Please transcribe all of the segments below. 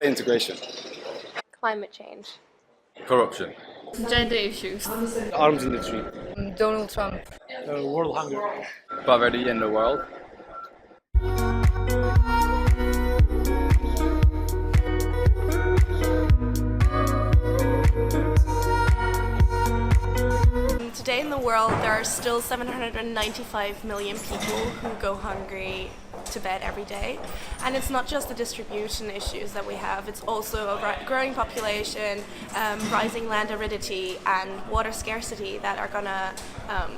Integration. Climate change. Corruption. Gender issues. Arms industry. Donald Trump. World hunger. Poverty in the world. Today in the world, there are still 795 million people who go hungry to bed every day. And it's not just the distribution issues that we have, it's also a growing population, rising land aridity, and water scarcity that are going to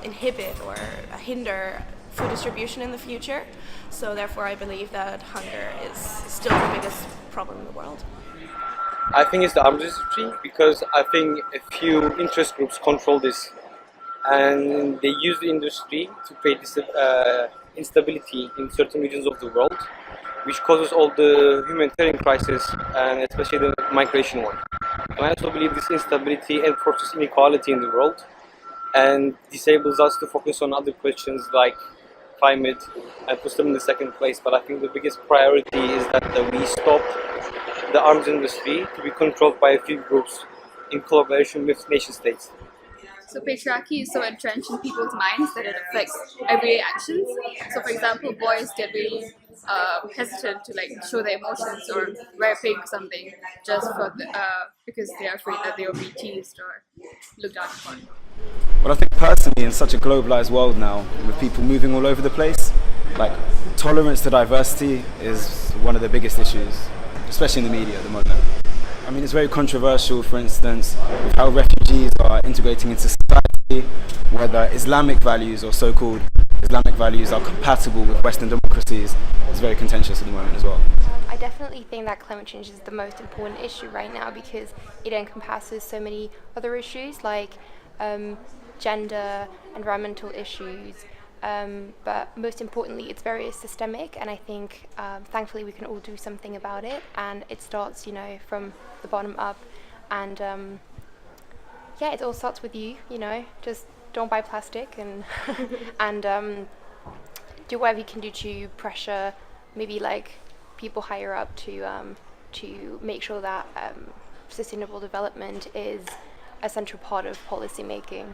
inhibit or hinder food distribution in the future. So therefore, I believe that hunger is still the biggest problem in the world. I think it's the arms industry because I think a few interest groups control this, and they use the industry to create this instability in certain regions of the world, which causes all the humanitarian crisis and especially the migration one. And I also believe this instability enforces inequality in the world and disables us to focus on other questions like climate and puts them in the second place. But I think the biggest priority is that we stop the arms industry to be controlled by a few groups in collaboration with nation states. So patriarchy is so entrenched in people's minds that it affects everyday actions. So for example, boys get really hesitant to show their emotions or wear pink or something just because they're afraid that they will be teased or looked down upon. Well, I think personally, in such a globalized world now, with people moving all over the place, tolerance to diversity is one of the biggest issues, especially in the media at the moment. I mean, it's very controversial, for instance, with how refugees are integrating into society, whether Islamic values or so-called Islamic values are compatible with Western democracies. It's very contentious at the moment as well. I definitely think that climate change is the most important issue right now because it encompasses so many other issues like gender, environmental issues, but most importantly it's very systemic, and I think thankfully we can all do something about it, and it starts from the bottom up, and it all starts with you, just don't buy plastic and and do whatever you can do to pressure maybe people higher up to make sure that sustainable development is a central part of policy making.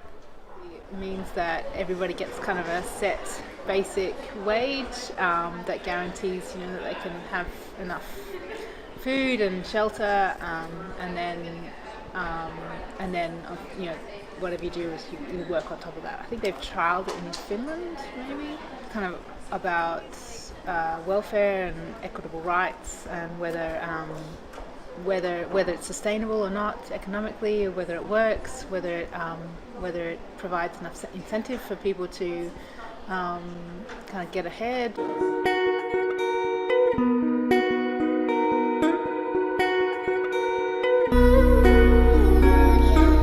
Means that everybody gets kind of a set basic wage that guarantees that they can have enough food and shelter, and then whatever you do is you work on top of that. I think they've trialled it in Finland, maybe, kind of about welfare and equitable rights, and whether it's sustainable or not economically, or whether it works, whether it provides enough incentive for people to kind of get ahead.